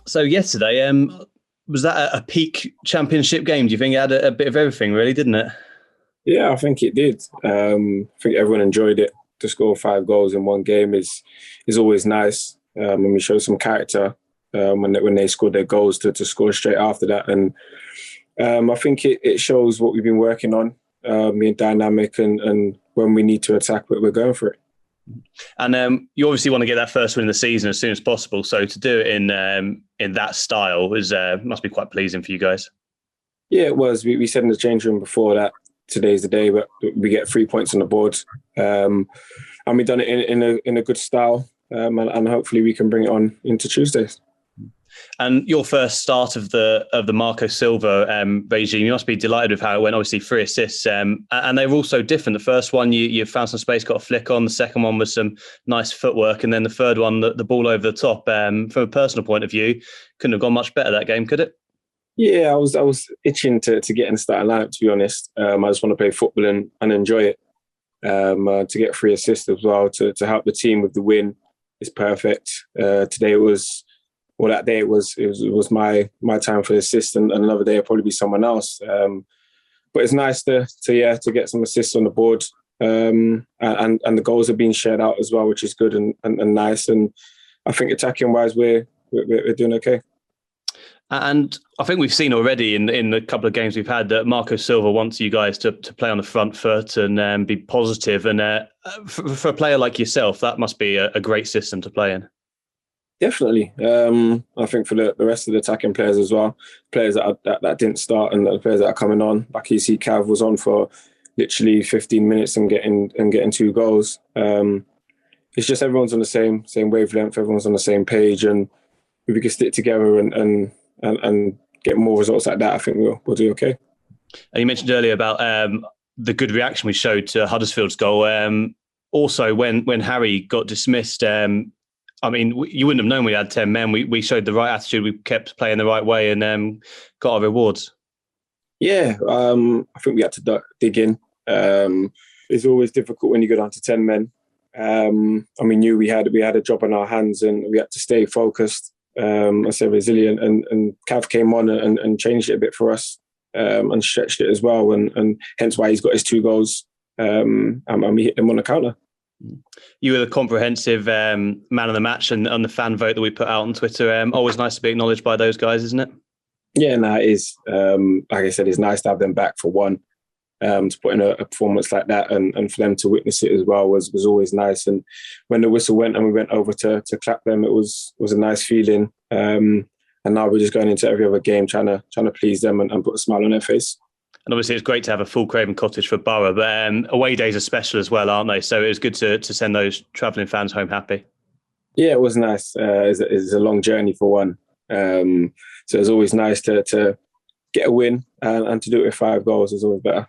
So yesterday, was that a peak championship game? Do you think it had a bit of everything, really, didn't it? Yeah, I think it did. I think everyone enjoyed it. To score 5 goals in one game is always nice. And we showed some character when they scored their goals to score straight after that. And I think it shows what we've been working on, being dynamic and when we need to attack, we're going for it. And you obviously want to get that first win in the season as soon as possible. So to do it in that style must be quite pleasing for you guys. Yeah, it was. We said in the change room before that today's the day, but we get 3 points on the board, and we've done it in a good style, and hopefully we can bring it on into Tuesdays. And your first start of the Marco Silva regime, you must be delighted with how it went. Obviously, 3 assists, and they were all so different. The first one, you found some space, got a flick on. The second one was some nice footwork, and then the third one, the ball over the top. From a personal point of view, couldn't have gone much better that game, could it? Yeah, I was itching to get in the starting lineup, to be honest. I just want to play football and enjoy it. To get 3 assists as well to help the team with the win is perfect. Today that day it was my time for the assist, and another day it'll probably be someone else. But it's nice to get some assists on the board, and the goals are being shared out as well, which is good and nice. And I think attacking wise we're doing okay. And I think we've seen already in the couple of games we've had that Marco Silva wants you guys to play on the front foot and be positive. And for a player like yourself, that must be a great system to play in. Definitely. I think for the rest of the attacking players as well, players that didn't start and the players that are coming on. Like you see, Cav was on for literally 15 minutes and getting 2 goals. It's just everyone's on the same wavelength. Everyone's on the same page, and if we can stick together and get more results like that, I think we'll do okay. And you mentioned earlier about the good reaction we showed to Huddersfield's goal. Also, when Harry got dismissed, I mean, you wouldn't have known we had 10 men. We showed the right attitude. We kept playing the right way and got our rewards. Yeah, I think we had to dig in. It's always difficult when you go down to 10 men. And we knew we had a job on our hands, and we had to stay focused. I say resilient, and Cav came on and changed it a bit for us, and stretched it as well, and hence why he's got his 2 goals, and we hit them on the counter. You were the comprehensive man of the match and on the fan vote that we put out on Twitter. Always nice to be acknowledged by those guys, isn't it? Yeah, no, it is. Like I said, it's nice to have them back for one. To put in a performance like that and for them to witness it as well was always nice. And when the whistle went and we went over to clap them, it was a nice feeling. And now we're just going into every other game trying to please them and put a smile on their face. And obviously it's great to have a full Craven Cottage for Borough, but away days are special as well, aren't they? So it was good to send those travelling fans home happy. Yeah, it was nice. It's a long journey for one. So it's always nice to get a win and to do it with 5 goals is always better.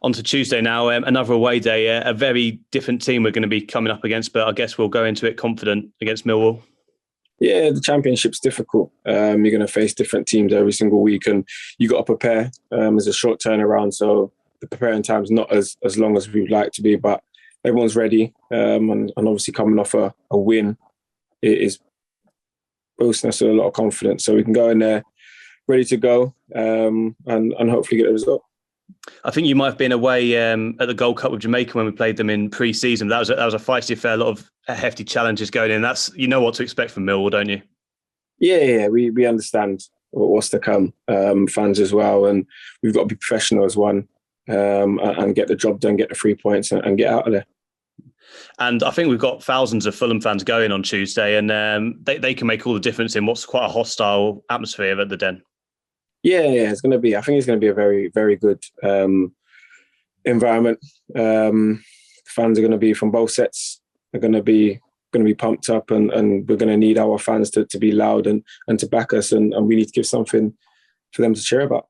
On to Tuesday now, another away day, a very different team we're going to be coming up against, but I guess we'll go into it confident against Millwall. Yeah, the championship's difficult. You're going to face different teams every single week, and you got to prepare. It's a short turnaround, so the preparing time's not as long as we'd like to be, but everyone's ready. And obviously coming off a win, it is boosting us with a lot of confidence. So we can go in there ready to go and hopefully get a result. I think you might have been away at the Gold Cup with Jamaica when we played them in pre-season. That was a feisty affair, a lot of hefty challenges going in. You know what to expect from Millwall, don't you? Yeah, we understand what's to come, fans as well, and we've got to be professional as one and get the job done, get the 3 points and get out of there. And I think we've got thousands of Fulham fans going on Tuesday, and they can make all the difference in what's quite a hostile atmosphere at the Den. Yeah, it's going to be. I think it's going to be a very, very good environment. Fans are going to be from both sets. They're going to be pumped up, and we're going to need our fans to be loud and to back us, and we need to give something for them to cheer about.